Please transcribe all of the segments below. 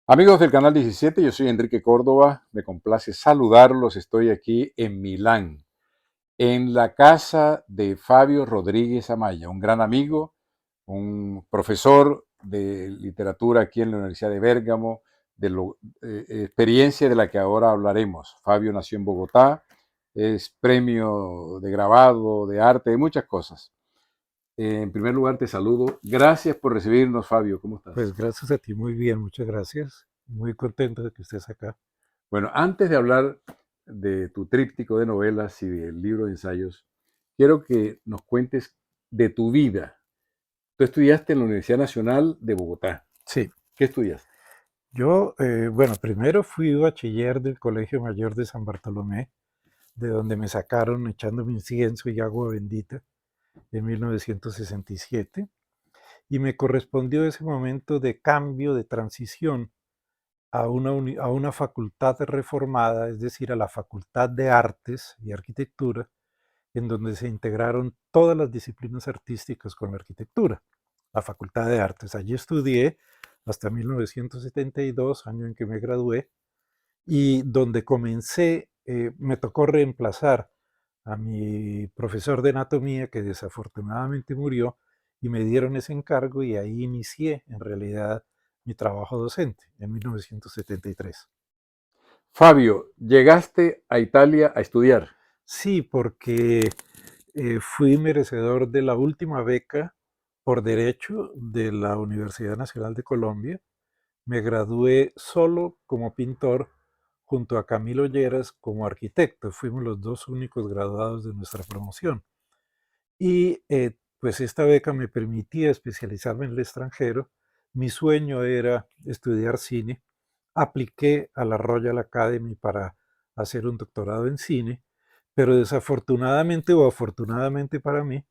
Amigos del Canal 17, yo soy Enrique Córdoba, me complace saludarlos, estoy aquí en Milán, en la casa de Fabio Rodríguez Amaya, un gran amigo, un profesor de literatura aquí en la Universidad de Bérgamo, experiencia de la que ahora hablaremos. Fabio nació en Bogotá, es premio de grabado, de arte, de muchas cosas. En primer lugar te saludo, gracias por recibirnos, Fabio, ¿cómo Pues estás? gracias a ti, muy bien, muchas gracias. Muy contento de que estés acá. Bueno, antes de hablar de tu tríptico de novelas y del libro de ensayos, quiero que nos cuentes de tu vida. Tú estudiaste en la Universidad Nacional de Bogotá. Sí, ¿Qué estudiaste? bueno, primero fui bachiller del Colegio Mayor de San Bartolomé, de donde me sacaron echándome incienso y agua bendita en 1967, y me correspondió ese momento de cambio, de transición a una facultad reformada, es decir, a la Facultad de Artes y Arquitectura, en donde se integraron todas las disciplinas artísticas con la arquitectura, la Facultad de Artes. Allí estudié hasta 1972, año en que me gradué, y donde comencé, me tocó reemplazar a mi profesor de anatomía, que desafortunadamente murió, y me dieron ese encargo y ahí inicié en realidad mi trabajo docente en 1973. Fabio, llegaste a Italia a estudiar. Sí, porque fui merecedor de la última beca por derecho de la Universidad Nacional de Colombia. Me gradué solo como pintor junto a Camilo Lleras como arquitecto. Fuimos los dos únicos graduados de nuestra promoción. Y pues esta beca me permitía especializarme en el extranjero. Mi sueño era estudiar cine. Apliqué a la Royal Academy para hacer un doctorado en cine, pero desafortunadamente o afortunadamente para mí,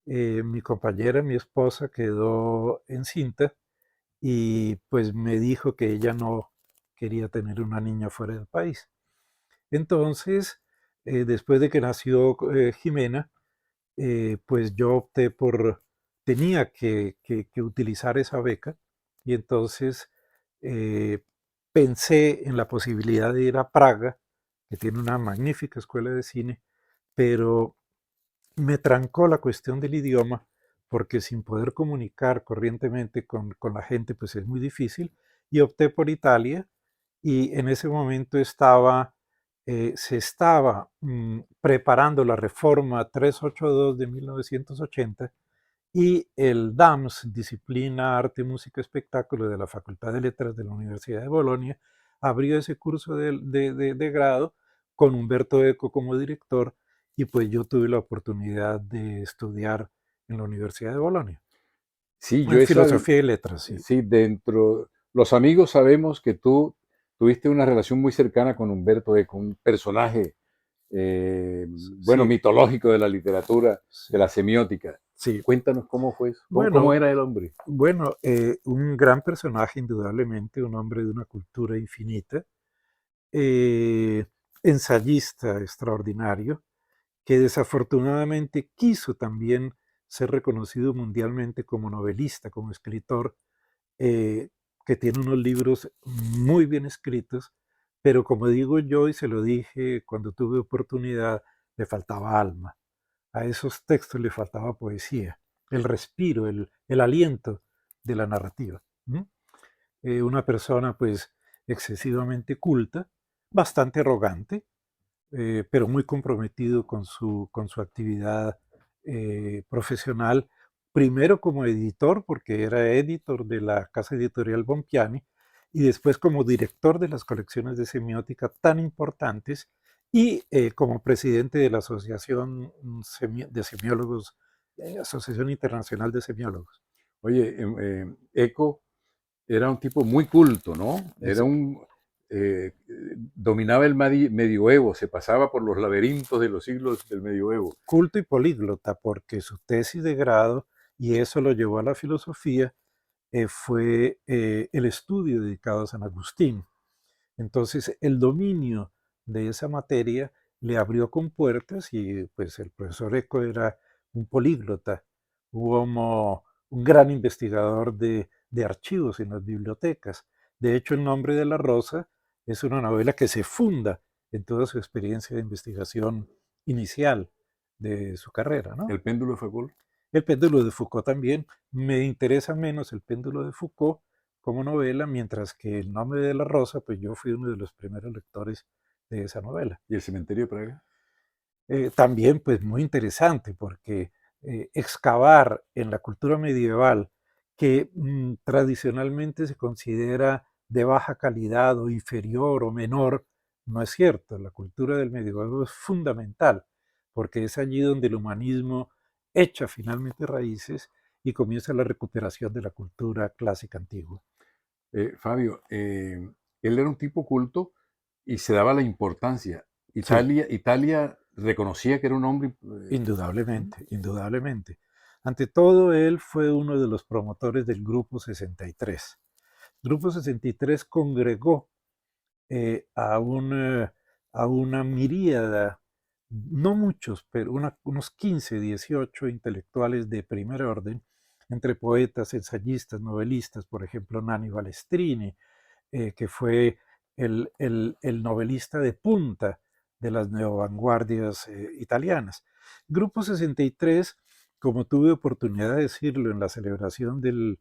mi compañera, mi esposa, quedó encinta y pues me dijo que ella no quería tener una niña fuera del país. Entonces, después de que nació Jimena, pues yo opté por, tenía que utilizar esa beca y entonces eh, pensé en la posibilidad de ir a Praga, que tiene una magnífica escuela de cine, pero me trancó la cuestión del idioma porque sin poder comunicar corrientemente con la gente, pues es muy difícil, y opté por Italia y en ese momento se estaba preparando la reforma 382 de 1980 y el DAMS, Disciplina, Arte, Música, Espectáculo de la Facultad de Letras de la Universidad de Bolonia, abrió ese curso de grado con Humberto Eco como director y pues yo tuve la oportunidad de estudiar en la Universidad de Bolonia, Sí, yo en he sabido, Filosofía y Letras, sí. sí, dentro, los amigos sabemos que tú tuviste una relación muy cercana con Humberto Eco, un personaje, bueno, Sí, mitológico de la literatura, sí, de la semiótica. sí. Cuéntanos cómo fue eso, cómo Bueno, era el hombre. un gran personaje indudablemente, un hombre de una cultura infinita, eh, ensayista extraordinario, que desafortunadamente quiso también ser reconocido mundialmente como novelista, como escritor, eh, que tiene unos libros muy bien escritos, pero como digo yo y se lo dije cuando tuve oportunidad, le faltaba alma. A esos textos le faltaba poesía, el respiro, el aliento de la narrativa. ¿M? Una persona pues excesivamente culta, bastante arrogante, pero muy comprometido con su actividad profesional, primero como editor, porque era editor de la casa editorial Bompiani, y después como director de las colecciones de semiótica tan importantes, y como presidente de la Asociación de Semiólogos, Asociación Internacional de Semiólogos. Oye, Eco era un tipo muy culto, ¿no? Es Eh, dominaba el medioevo, se pasaba por los laberintos de los siglos del medioevo. culto y políglota, porque su tesis de grado, y eso lo llevó a la filosofía, fue el estudio dedicado a San Agustín. Entonces, el dominio de esa materia le abrió compuertas y pues el profesor Eco era un políglota, un gran investigador de archivos en las bibliotecas. De hecho, El nombre de la rosa es una novela que se funda en toda su experiencia de investigación inicial de su carrera, ¿no? El péndulo de Foucault. El péndulo de Foucault también. Me interesa menos el péndulo de Foucault como novela, mientras que El nombre de la rosa, pues yo fui uno de los primeros lectores de esa novela. ¿Y el cementerio de Praga? También, pues muy interesante, porque excavar en la cultura medieval, que tradicionalmente se considera de baja calidad o inferior o menor, no es cierto. La cultura del medioevo es fundamental, porque es allí donde el humanismo echa finalmente raíces y comienza la recuperación de la cultura clásica antigua. Fabio, él era un tipo culto y se daba la importancia. Sí, Italia reconocía que era un hombre. ¿Mm? indudablemente, indudablemente. Ante todo, él fue uno de los promotores del Grupo 63. Grupo 63 congregó a, a una miríada, no muchos, pero unos 15, 18 intelectuales de primer orden, entre poetas, ensayistas, novelistas, por ejemplo, Nanni Balestrini, que fue el novelista de punta de las neovanguardias italianas. Grupo 63, como tuve oportunidad de decirlo en la celebración del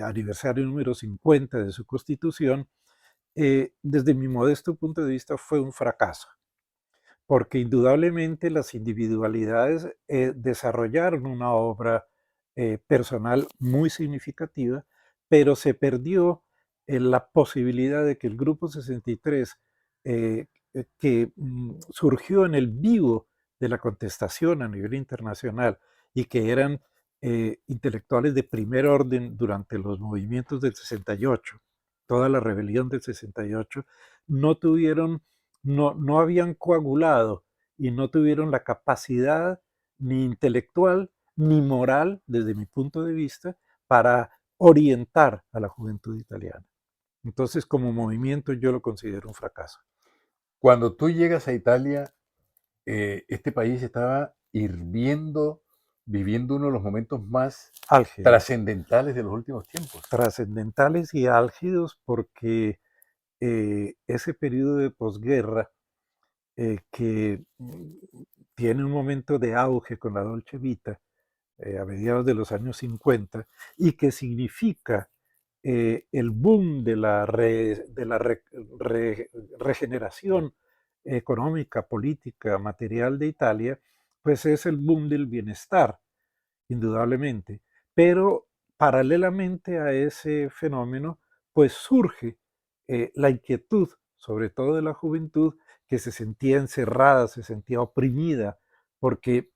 aniversario número 50 de su constitución, desde mi modesto punto de vista fue un fracaso, porque indudablemente las individualidades desarrollaron una obra personal muy significativa, pero se perdió la posibilidad de que el Grupo 63, que surgió en el vivo de la contestación a nivel internacional y que eran intelectuales de primer orden durante los movimientos del 68, toda la rebelión del 68, no tuvieron, no habían coagulado y no tuvieron la capacidad ni intelectual ni moral, desde mi punto de vista, para orientar a la juventud italiana. Entonces, como movimiento, yo lo considero un fracaso. Cuando tú llegas a Italia, este país estaba hirviendo, viviendo uno de los momentos más Álgidos, trascendentales de los últimos tiempos. trascendentales y álgidos, porque ese periodo de posguerra que tiene un momento de auge con la Dolce Vita a mediados de los años 50 y que significa el boom de la regeneración económica, política, material de Italia, pues es el boom del bienestar, indudablemente. Pero paralelamente a ese fenómeno, pues surge la inquietud, sobre todo de la juventud, que se sentía encerrada, se sentía oprimida, porque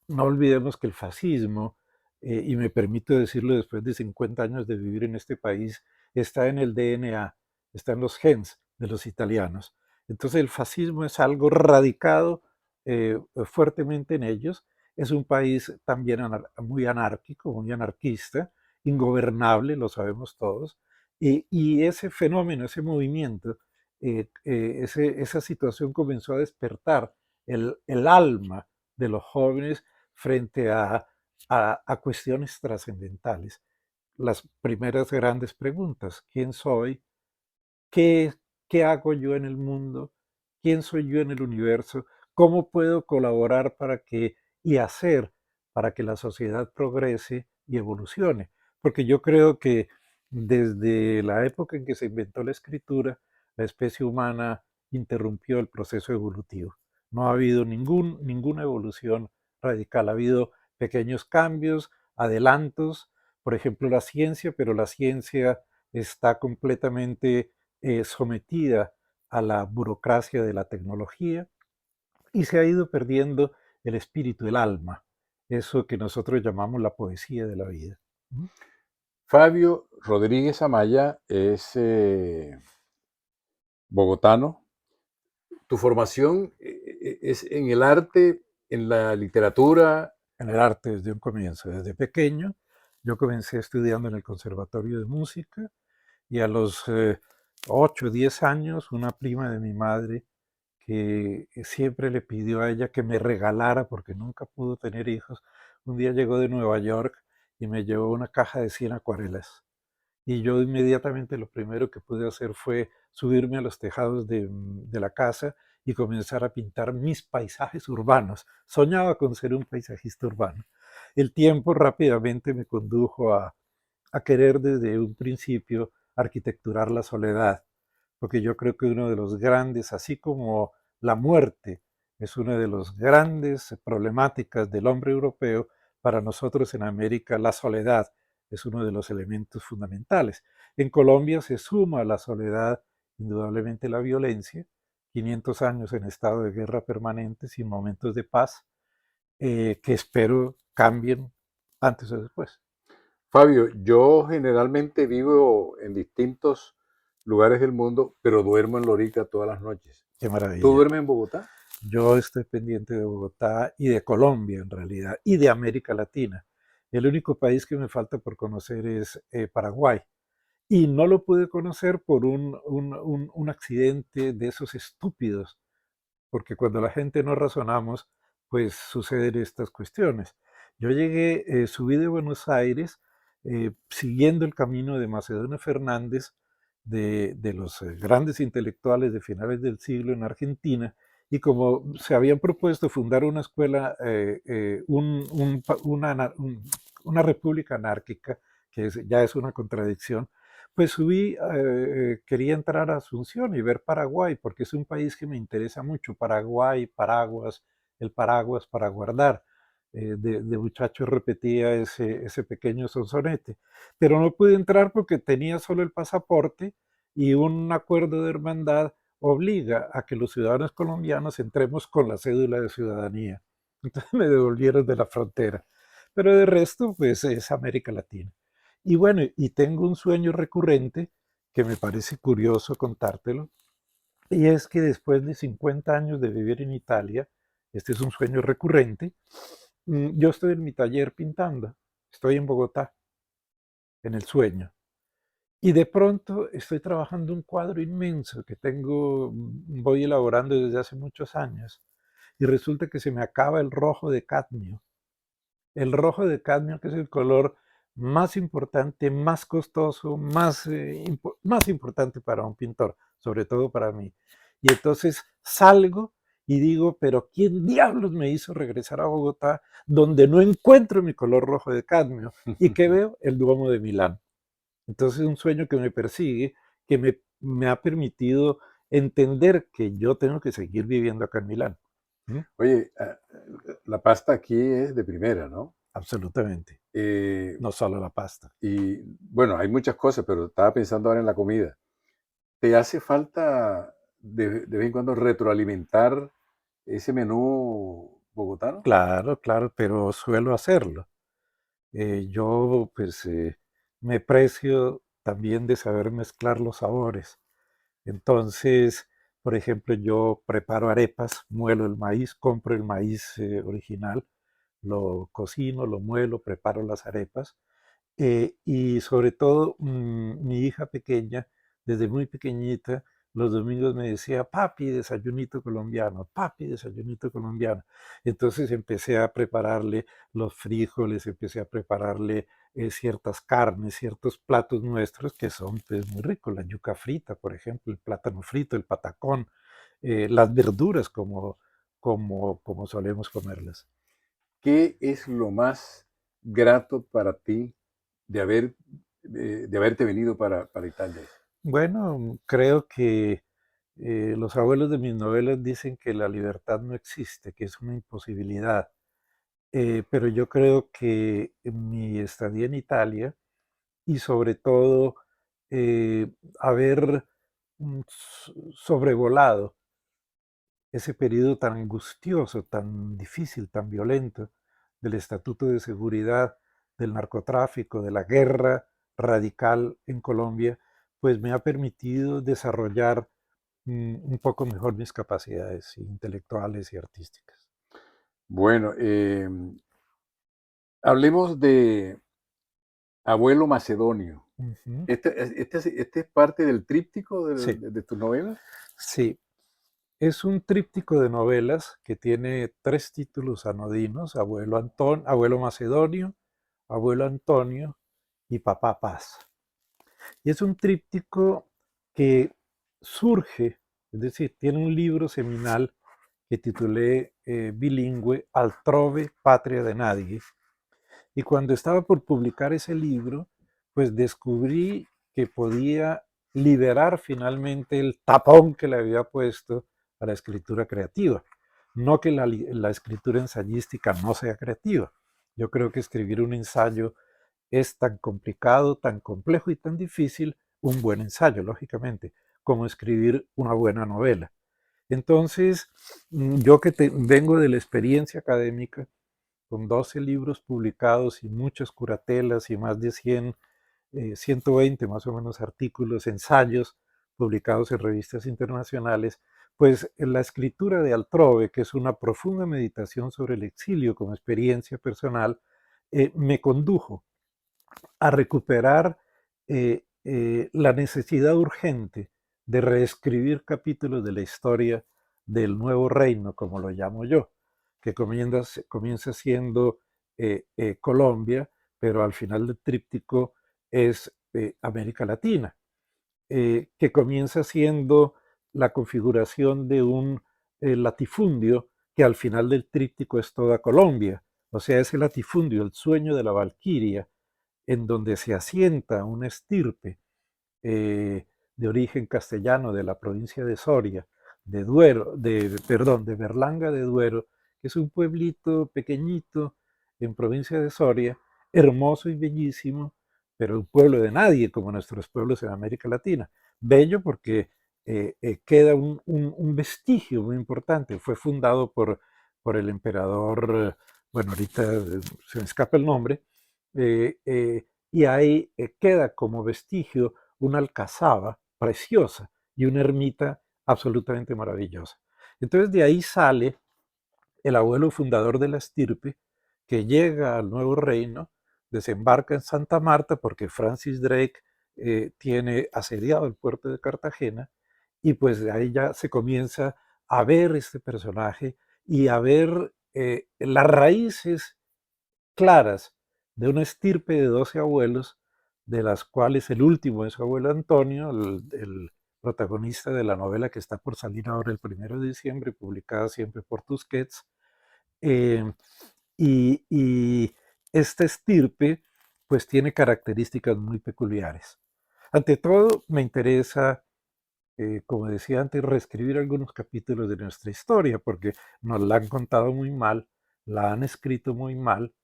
no olvidemos que el fascismo, y me permito decirlo después de 50 años de vivir en este país, está en el DNA, está en los genes de los italianos. Entonces el fascismo es algo radicado fuertemente en ellos. Es un país también muy anárquico, muy anarquista, ingobernable, lo sabemos todos. Y ese fenómeno, ese movimiento, esa situación comenzó a despertar el alma de los jóvenes frente a cuestiones trascendentales. Las primeras grandes preguntas: ¿quién soy? ¿Qué, ¿Qué hago yo en el mundo? ¿Quién soy yo en el universo? ¿Cómo puedo colaborar para que y hacer para que la sociedad progrese y evolucione? Porque yo creo que desde la época en que se inventó la escritura, la especie humana interrumpió el proceso evolutivo. No ha habido ninguna evolución radical. Ha habido pequeños cambios, adelantos, por ejemplo, la ciencia, pero la ciencia está completamente sometida a la burocracia de la tecnología y se ha ido perdiendo el espíritu, el alma, eso que nosotros llamamos la poesía de la vida. ¿Mm? Fabio Rodríguez Amaya es bogotano. Tu formación es en el arte, en la literatura. En el arte desde un comienzo, desde pequeño. Yo comencé estudiando en el Conservatorio de Música y a los 8 o 10 años una prima de mi madre que siempre le pidió a ella que me regalara, porque nunca pudo tener hijos, un día llegó de Nueva York y me llevó una caja de 100 acuarelas. y yo inmediatamente lo primero que pude hacer fue subirme a los tejados de la casa y comenzar a pintar mis paisajes urbanos. Soñaba con ser un paisajista urbano. El tiempo rápidamente me condujo a querer desde un principio arquitecturar la soledad, porque yo creo que uno de los grandes, así como la muerte es una de las grandes problemáticas del hombre europeo, para nosotros en América la soledad es uno de los elementos fundamentales. En Colombia se suma a la soledad indudablemente la violencia, 500 años en estado de guerra permanente sin momentos de paz, que espero cambien antes o después. Fabio, yo generalmente vivo en distintos lugares del mundo, pero duermo en Lorica todas las noches. Qué ¿Tú maravilla. duermes en Bogotá? Yo estoy pendiente de Bogotá y de Colombia en realidad, y de América Latina. El único país que me falta por conocer es Paraguay. Y no lo pude conocer por un accidente de esos estúpidos, porque cuando la gente no razonamos, pues suceden estas cuestiones. Yo llegué, subí de Buenos Aires, siguiendo el camino de Macedonio Fernández, de los grandes intelectuales de finales del siglo en Argentina, y como se habían propuesto fundar una escuela, una república anárquica, que ya es una contradicción, pues subí, quería entrar a Asunción y ver Paraguay, porque es un país que me interesa mucho. Paraguay, paraguas, el paraguas para guardar. De muchacho repetía ese pequeño sonsonete. Pero no pude entrar porque tenía solo el pasaporte y un acuerdo de hermandad obliga a que los ciudadanos colombianos entremos con la cédula de ciudadanía. Entonces me devolvieron de la frontera. Pero de resto, pues es América Latina. Y bueno, y tengo un sueño recurrente que me parece curioso contártelo, y es que después de 50 años de vivir en Italia, este es un sueño recurrente, yo estoy en mi taller pintando, estoy en Bogotá, en el sueño, y de pronto estoy trabajando un cuadro inmenso que tengo, voy elaborando desde hace muchos años, y resulta que se me acaba el rojo de cadmio. El rojo de cadmio, que es el color más importante, más costoso, más importante para un pintor, sobre todo para mí. Y entonces salgo y digo, pero ¿quién diablos me hizo regresar a Bogotá donde no encuentro mi color rojo de cadmio? ¿Y qué veo? El Duomo de Milán. Entonces un sueño que me persigue, que me ha permitido entender que yo tengo que seguir viviendo acá en Milán. ¿Mm? Oye, la pasta aquí es de primera, ¿no? Absolutamente. Eh, No solo la pasta. y bueno, hay muchas cosas, pero estaba pensando ahora en la comida. ¿Te hace falta de vez en cuando retroalimentar ese menú bogotano? Claro, claro, pero suelo hacerlo. Yo, pues, me precio también de saber mezclar los sabores. Entonces, por ejemplo, yo preparo arepas, muelo el maíz, compro el maíz original, lo cocino, lo muelo, preparo las arepas. Y sobre todo, mi hija pequeña, desde muy pequeñita, los domingos me decía, papi, desayunito colombiano, papi, desayunito colombiano. Entonces empecé a prepararle los frijoles, empecé a prepararle ciertas carnes, ciertos platos nuestros que son pues, muy ricos, la yuca frita, por ejemplo, el plátano frito, el patacón, las verduras como solemos comerlas. ¿Qué es lo más grato para ti de de haberte venido para Italia? Bueno, creo que los abuelos de mis novelas dicen que la libertad no existe, que es una imposibilidad. Pero yo creo que en mi estadía en Italia y sobre todo eh, haber sobrevolado ese periodo tan angustioso, tan difícil, tan violento del Estatuto de Seguridad, del narcotráfico, de la guerra radical en Colombia, pues me ha permitido desarrollar un poco mejor mis capacidades intelectuales y artísticas. Bueno, hablemos de Abuelo Macedonio. Ujú. Este es parte del tríptico Sí, de tus novelas. sí. Es un tríptico de novelas que tiene tres títulos anodinos: Abuelo Macedonio, Abuelo Antonio y Papá Paz. Y es un tríptico que surge, es decir, tiene un libro seminal que titulé bilingüe Altrove, Patria de Nadie. Y cuando estaba por publicar ese libro, pues descubrí que podía liberar finalmente el tapón que le había puesto a la escritura creativa. No que la escritura ensayística no sea creativa. Yo creo que escribir un ensayo es tan complicado, tan complejo y tan difícil, un buen ensayo, lógicamente, como escribir una buena novela. Entonces, yo que vengo de la experiencia académica, con 12 libros publicados y muchas curatelas y más de 100, 120 más o menos artículos, ensayos publicados en revistas internacionales, pues la escritura de Altrove, que es una profunda meditación sobre el exilio como experiencia personal, me condujo a recuperar la necesidad urgente de reescribir capítulos de la historia del nuevo reino, como lo llamo yo, que comienza siendo Colombia, pero al final del tríptico es América Latina, que comienza siendo la configuración de un latifundio que al final del tríptico es toda Colombia. O sea, ese latifundio, el sueño de la Valquiria, en donde se asienta una estirpe de origen castellano de la provincia de Soria, de Duero, perdón, de Berlanga de Duero, que es un pueblito pequeñito en provincia de Soria, hermoso y bellísimo, pero un pueblo de nadie, como nuestros pueblos en América Latina. Bello porque queda un vestigio muy importante. Fue fundado por el emperador, bueno, ahorita se me escapa el nombre, y ahí queda como vestigio una alcazaba preciosa y una ermita absolutamente maravillosa. Entonces de ahí sale el abuelo fundador de la estirpe, que llega al nuevo reino, desembarca en Santa Marta porque Francis Drake tiene asediado el puerto de Cartagena, y pues de ahí ya se comienza a ver este personaje y a ver las raíces claras de una estirpe de 12 abuelos, de las cuales el último es su abuelo Antonio, el protagonista de la novela que está por salir ahora el 1 de diciembre, publicada siempre por Tusquets. Eh, y esta estirpe pues tiene características muy peculiares. Ante todo, me interesa, como decía antes, reescribir algunos capítulos de nuestra historia, porque nos la han contado muy mal, la han escrito muy mal,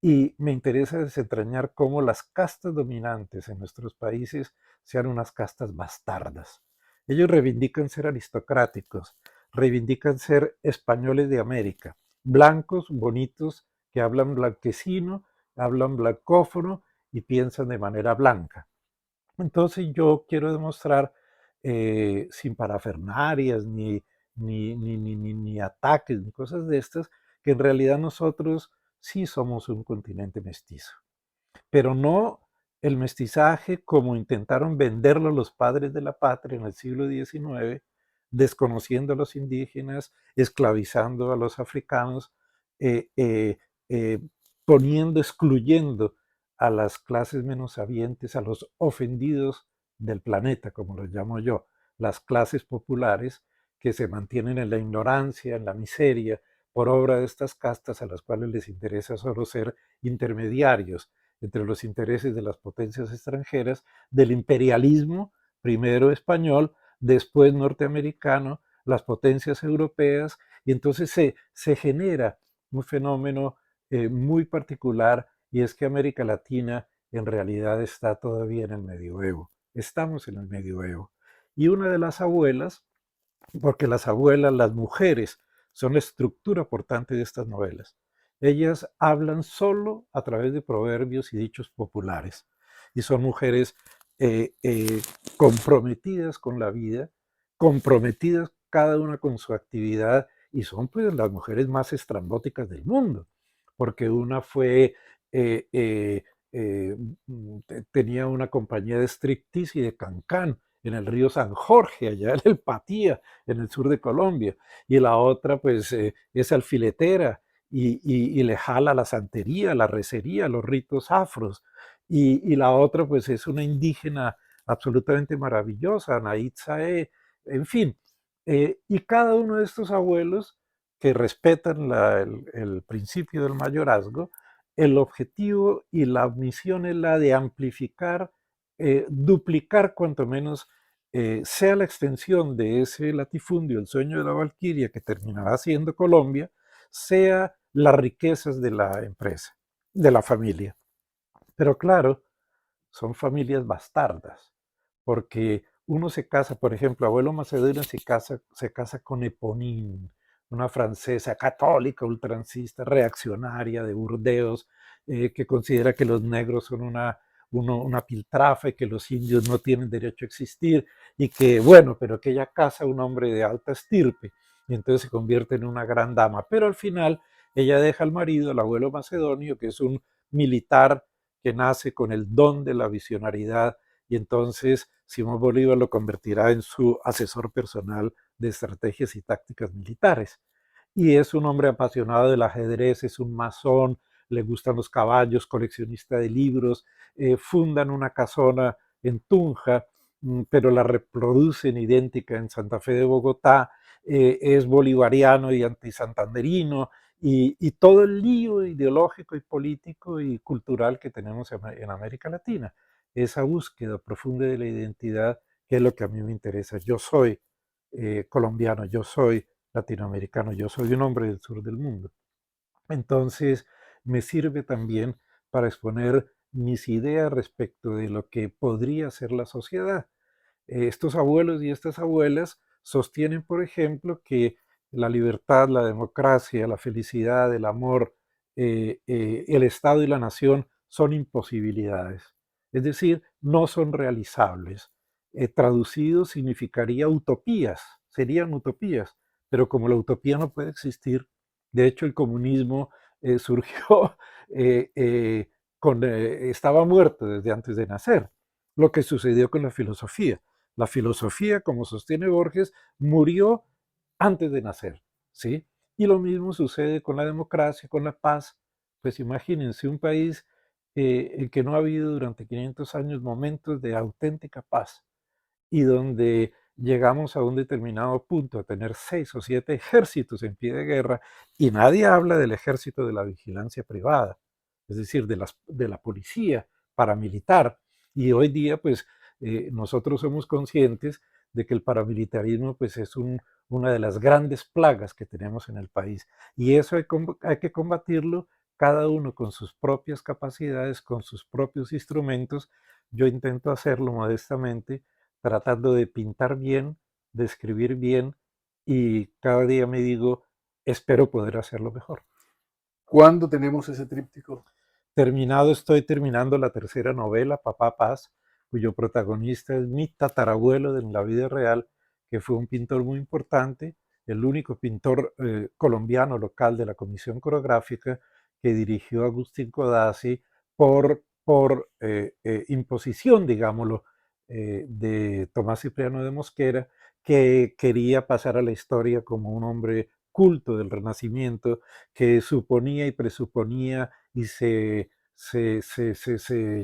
y me interesa desentrañar cómo las castas dominantes en nuestros países sean unas castas bastardas. Ellos reivindican ser aristocráticos, reivindican ser españoles de América, blancos, bonitos, que hablan blanquecino, hablan blancófono y piensan de manera blanca. Entonces yo quiero demostrar, sin parafernarias, ni ataques, ni cosas de estas, que en realidad nosotros sí somos un continente mestizo, pero no el mestizaje como intentaron venderlo los padres de la patria en el siglo XIX, desconociendo a los indígenas, esclavizando a los africanos, eh, eh, eh, poniendo, excluyendo a las clases menos sabientes, a los ofendidos del planeta, como los llamo yo, las clases populares que se mantienen en la ignorancia, en la miseria, por obra de estas castas a las cuales les interesa solo ser intermediarios entre los intereses de las potencias extranjeras, del imperialismo, primero español, después norteamericano, las potencias europeas, y entonces se genera un fenómeno muy particular, y es que América Latina en realidad está todavía en el medioevo. Estamos en el medioevo. Y una de las abuelas, porque las abuelas, las mujeres, son la estructura portante de estas novelas. Ellas hablan solo a través de proverbios y dichos populares. Y son mujeres eh, eh, comprometidas con la vida, comprometidas cada una con su actividad, y son pues las mujeres más estrambóticas del mundo, porque una fue, eh, eh, eh, tenía una compañía de striptease y de cancán en el río San Jorge, allá en el Patía, en el sur de Colombia, y la otra pues es alfiletera y le jala la santería, la recería, los ritos afros, y la otra pues es una indígena absolutamente maravillosa, Anaïd Saé, en fin. Y cada uno de estos abuelos que respetan el principio del mayorazgo, el objetivo y la misión es la de amplificar, duplicar cuanto menos sea la extensión de ese latifundio, el sueño de la Valquiria, que terminará siendo Colombia, sea las riquezas de la empresa, de la familia. Pero claro, son familias bastardas, porque uno se casa, por ejemplo, abuelo Macedonio se casa con Eponine, una francesa católica, ultrancista, reaccionaria de Burdeos, que considera que los negros son una piltrafa y que los indios no tienen derecho a existir y que, bueno, pero que ella casa a un hombre de alta estirpe y entonces se convierte en una gran dama. Pero al final ella deja al marido, el abuelo Macedonio, que es un militar que nace con el don de la visionariedad y entonces Simón Bolívar lo convertirá en su asesor personal de estrategias y tácticas militares. Y es un hombre apasionado del ajedrez, es un masón, le gustan los caballos, coleccionista de libros, fundan una casona en Tunja, pero la reproducen idéntica en Santa Fe de Bogotá, es bolivariano y antisantanderino, y todo el lío ideológico y político y cultural que tenemos en América Latina. Esa búsqueda profunda de la identidad, que es lo que a mí me interesa. Yo soy colombiano, yo soy latinoamericano, yo soy un hombre del sur del mundo. Entonces, me sirve también para exponer mis ideas respecto de lo que podría ser la sociedad. Estos abuelos y estas abuelas sostienen, por ejemplo, que la libertad, la democracia, la felicidad, el amor, el Estado y la nación son imposibilidades. Es decir, no son realizables. Traducido significaría utopías, serían utopías, pero como la utopía no puede existir, de hecho el comunismo surgió, estaba muerto desde antes de nacer, lo que sucedió con la filosofía. La filosofía, como sostiene Borges, murió antes de nacer, ¿sí? Y lo mismo sucede con la democracia, con la paz. Pues imagínense un país en que no ha habido durante 500 años momentos de auténtica paz y donde llegamos a un determinado punto a tener 6 o 7 ejércitos en pie de guerra y nadie habla del ejército de la vigilancia privada, es decir, de la policía paramilitar. Y hoy día, pues, nosotros somos conscientes de que el paramilitarismo, pues, es una de las grandes plagas que tenemos en el país. Y eso hay que combatirlo cada uno con sus propias capacidades, con sus propios instrumentos. Yo intento hacerlo modestamente, tratando de pintar bien, de escribir bien y cada día me digo, espero poder hacerlo mejor. ¿Cuándo tenemos ese tríptico? Estoy terminando la tercera novela, Papá Paz, cuyo protagonista es mi tatarabuelo en la vida real, que fue un pintor muy importante, el único pintor colombiano local de la Comisión Coreográfica que dirigió Agustín Codazzi por imposición, digámoslo, de Tomás Cipriano de Mosquera, que quería pasar a la historia como un hombre culto del Renacimiento, que suponía y presuponía y se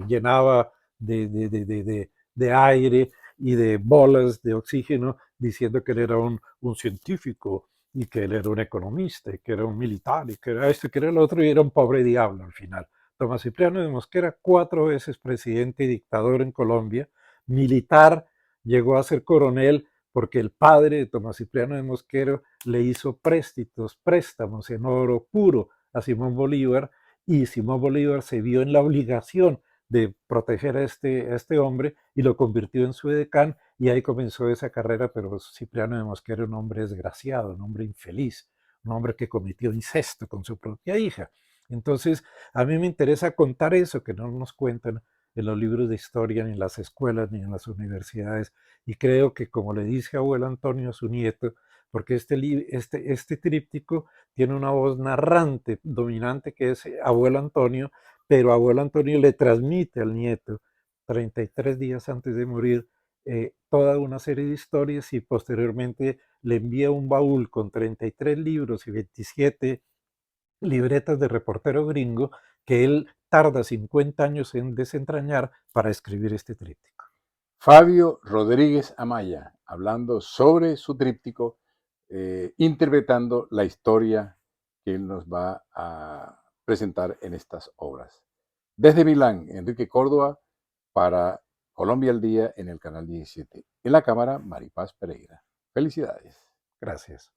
llenaba de aire y de bolas de oxígeno diciendo que él era un científico y que él era un economista y que era un militar y que era esto y que era el otro y era un pobre diablo al final. Tomás Cipriano de Mosquera, 4 veces presidente y dictador en Colombia, militar, llegó a ser coronel porque el padre de Tomás Cipriano de Mosquera le hizo préstamos en oro puro a Simón Bolívar y Simón Bolívar se vio en la obligación de proteger a este hombre y lo convirtió en su edecán y ahí comenzó esa carrera, pero Cipriano de Mosquera era un hombre desgraciado, un hombre infeliz, un hombre que cometió incesto con su propia hija. Entonces, a mí me interesa contar eso que no nos cuentan en los libros de historia, ni en las escuelas, ni en las universidades. Y creo que, como le dice abuelo Antonio a su nieto, porque este tríptico tiene una voz narrante dominante que es abuelo Antonio, pero abuelo Antonio le transmite al nieto, 33 días antes de morir, toda una serie de historias y posteriormente le envía un baúl con 33 libros y 27 libretas de reportero gringo que él tarda 50 años en desentrañar para escribir este tríptico. Fabio Rodríguez Amaya, hablando sobre su tríptico, interpretando la historia que él nos va a presentar en estas obras. Desde Milán, Enrique Córdoba, para Colombia al Día en el canal 17. En la cámara, Maripaz Pereira. Felicidades. Gracias.